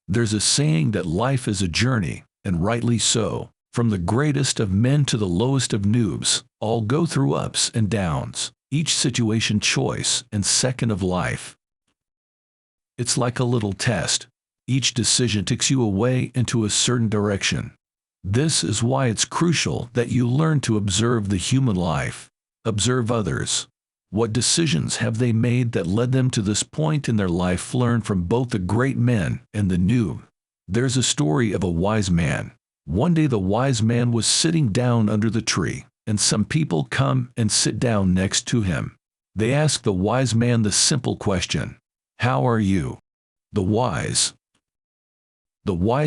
There's a saying that life is a journey, and rightly so. From the greatest of men to the lowest of noobs, all go through ups and downs, each situation choice and second of life. It's like a little test. Each decision takes you away into a certain direction. This is why it's crucial that you learn to observe the human life. Observe others. What decisions have they made that led them to this point in their life? Learn from both the great men and the noob. There's a story of a wise man. One day the wise man was sitting down under the tree, and some people come and sit down next to him. They ask the wise man the simple question, "How are you?" The wise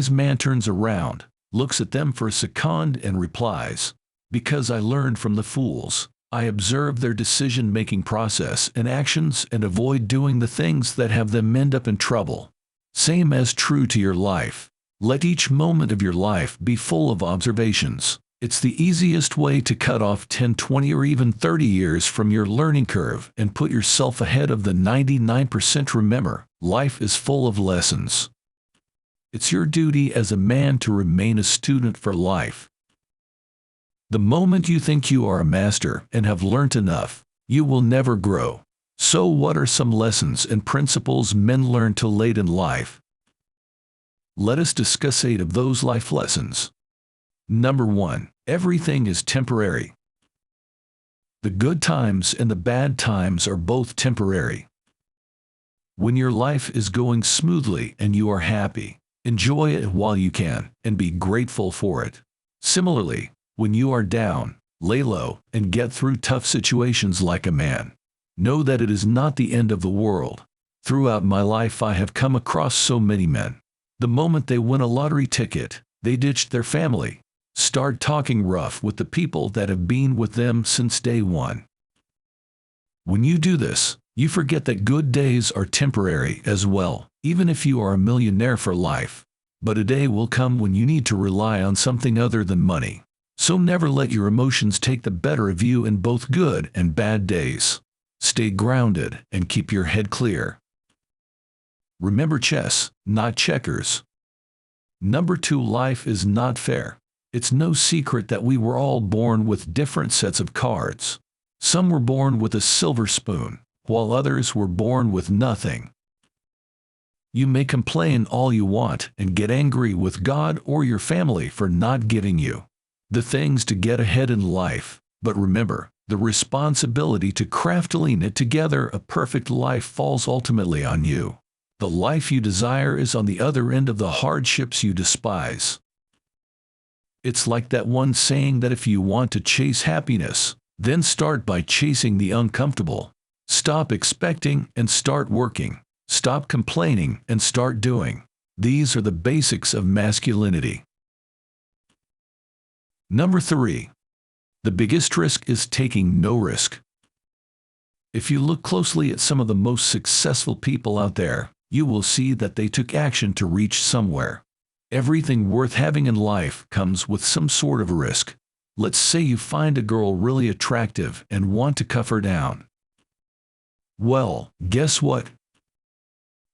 man turns around, looks at them for a second and replies, "Because I learned from the fools. I observe their decision-making process and actions and avoid doing the things that have them end up in trouble." Same as true to your life. Let each moment of your life be full of observations. It's the easiest way to cut off 10, 20, or even 30 years from your learning curve and put yourself ahead of the 99%. Remember, life is full of lessons. It's your duty as a man to remain a student for life. The moment you think you are a master and have learnt enough, you will never grow. So what are some lessons and principles men learn too late in life? Let us discuss 8 of those life lessons. Number 1. Everything is temporary. The good times and the bad times are both temporary. When your life is going smoothly and you are happy, enjoy it while you can and be grateful for it. Similarly, when you are down, lay low and get through tough situations like a man. Know that it is not the end of the world. Throughout my life I have come across so many men. The moment they win a lottery ticket, they ditch their family, start talking rough with the people that have been with them since day one. When you do this, you forget that good days are temporary as well, even if you are a millionaire for life. But a day will come when you need to rely on something other than money. So never let your emotions take the better of you in both good and bad days. Stay grounded and keep your head clear. Remember chess, not checkers. Number 2. Life is not fair. It's no secret that we were all born with different sets of cards. Some were born with a silver spoon, while others were born with nothing. You may complain all you want and get angry with God or your family for not giving you the things to get ahead in life, but remember, the responsibility to craftily knit together a perfect life falls ultimately on you. The life you desire is on the other end of the hardships you despise. It's like that one saying that if you want to chase happiness, then start by chasing the uncomfortable. Stop expecting and start working. Stop complaining and start doing. These are the basics of masculinity. Number 3. The biggest risk is taking no risk. If you look closely at some of the most successful people out there, you will see that they took action to reach somewhere. Everything worth having in life comes with some sort of risk. Let's say you find a girl really attractive and want to cuff her down. Well, guess what?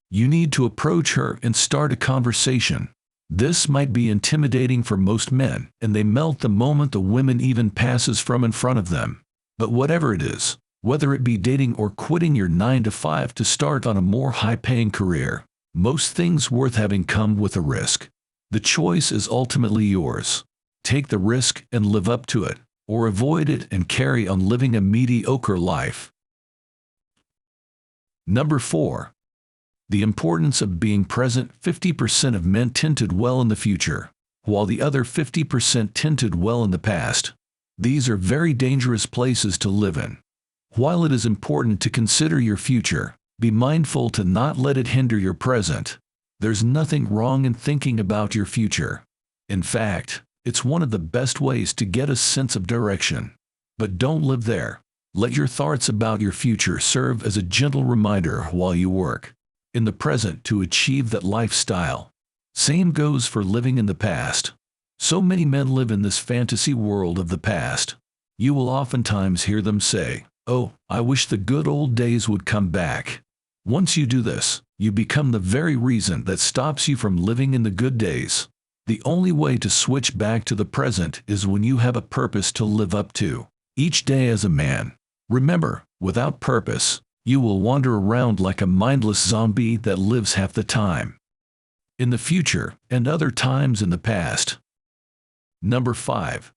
You need to approach her and start a conversation. This might be intimidating for most men, and they melt the moment the woman even passes from in front of them. But whatever it is, whether it be dating or quitting your 9-to-5 to start on a more high-paying career, most things worth having come with a risk. The choice is ultimately yours. Take the risk and live up to it, or avoid it and carry on living a mediocre life. Number 4. The importance of being present. 50% of men tinted well in the future, while the other 50% tinted well in the past. These are very dangerous places to live in. While it is important to consider your future, be mindful to not let it hinder your present. There's nothing wrong in thinking about your future. In fact, it's one of the best ways to get a sense of direction. But don't live there. Let your thoughts about your future serve as a gentle reminder while you work in the present to achieve that lifestyle. Same goes for living in the past. So many men live in this fantasy world of the past. You will oftentimes hear them say, "Oh, I wish the good old days would come back." Once you do this, You become the very reason that stops you from living in the good days. The only way to switch back to the present is when you have a purpose to live up to, each day as a man. Remember, without purpose, you will wander around like a mindless zombie that lives half the time in the future and other times in the past. Number 5.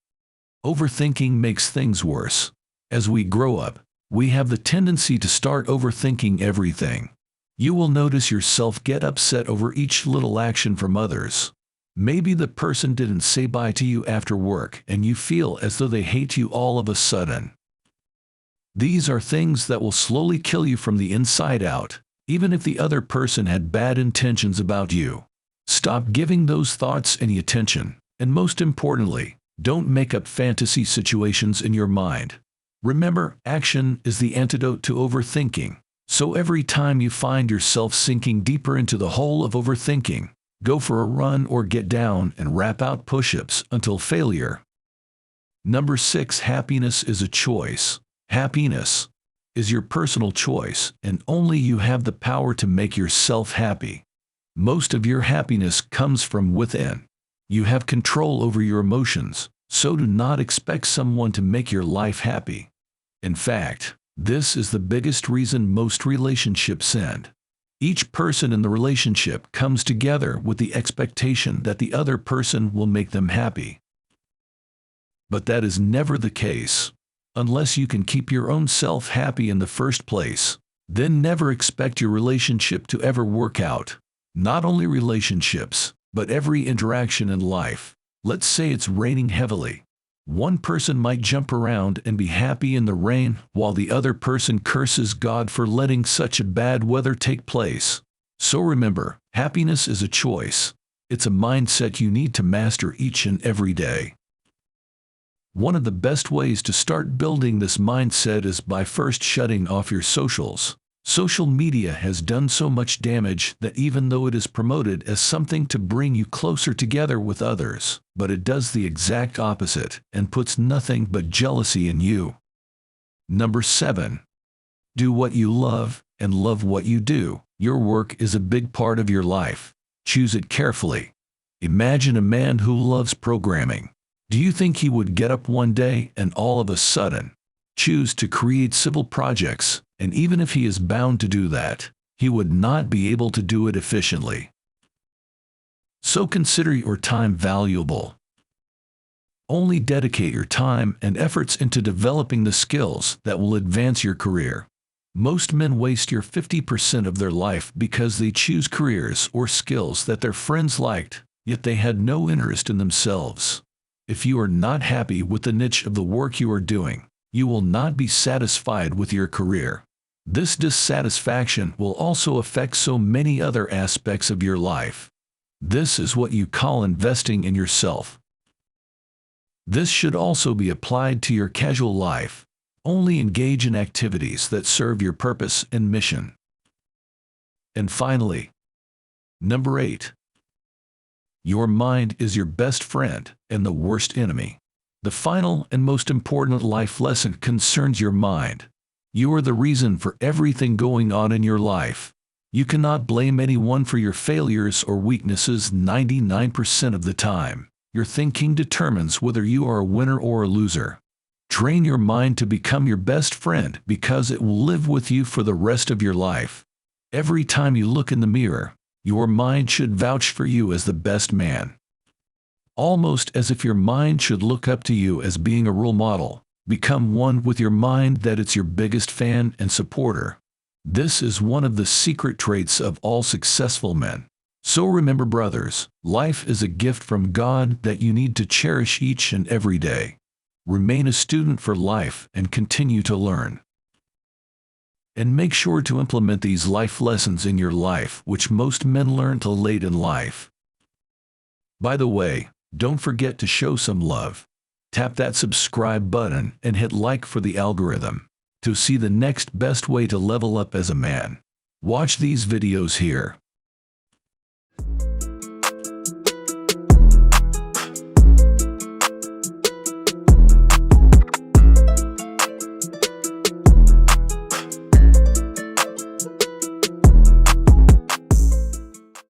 Overthinking makes things worse. As we grow up, we have the tendency to start overthinking everything. You will notice yourself get upset over each little action from others. Maybe the person didn't say bye to you after work and you feel as though they hate you all of a sudden. These are things that will slowly kill you from the inside out, even if the other person had bad intentions about you. Stop giving those thoughts any attention, and most importantly, don't make up fantasy situations in your mind. Remember, action is the antidote to overthinking. So every time you find yourself sinking deeper into the hole of overthinking, go for a run or get down and rap out push-ups until failure. Number 6. Happiness is a choice. Happiness is your personal choice, and only you have the power to make yourself happy. Most of your happiness comes from within. You have control over your emotions, so do not expect someone to make your life happy. In fact, this is the biggest reason most relationships end. Each person in the relationship comes together with the expectation that the other person will make them happy. But that is never the case. Unless you can keep your own self happy in the first place, then never expect your relationship to ever work out. Not only relationships, but every interaction in life. Let's say it's raining heavily. One person might jump around and be happy in the rain, while the other person curses God for letting such a bad weather take place. So remember, happiness is a choice. It's a mindset you need to master each and every day. One of the best ways to start building this mindset is by first shutting off your socials. Social media has done so much damage that even though it is promoted as something to bring you closer together with others, but it does the exact opposite and puts nothing but jealousy in you. Number 7. Do what you love and love what you do. Your work is a big part of your life. Choose it carefully. Imagine a man who loves programming. Do you think he would get up one day and all of a sudden choose to create civil projects, and even if he is bound to do that, he would not be able to do it efficiently? So consider your time valuable. Only dedicate your time and efforts into developing the skills that will advance your career. Most men waste your 50% of their life because they choose careers or skills that their friends liked, yet they had no interest in themselves. If you are not happy with the niche of the work you are doing, you will not be satisfied with your career. This dissatisfaction will also affect so many other aspects of your life. This is what you call investing in yourself. This should also be applied to your casual life. Only engage in activities that serve your purpose and mission. And finally, number 8. Your mind is your best friend and the worst enemy. The final and most important life lesson concerns your mind. You are the reason for everything going on in your life. You cannot blame anyone for your failures or weaknesses 99% of the time. Your thinking determines whether you are a winner or a loser. Train your mind to become your best friend because it will live with you for the rest of your life. Every time you look in the mirror, your mind should vouch for you as the best man. Almost as if your mind should look up to you as being a role model. Become one with your mind that it's your biggest fan and supporter. This is one of the secret traits of all successful men. So remember, brothers, life is a gift from God that you need to cherish each and every day. Remain a student for life and continue to learn. And make sure to implement these life lessons in your life, which most men learn till late in life. By the way, don't forget to show some love. Tap that subscribe button and hit like for the algorithm to see the next best way to level up as a man. Watch these videos here.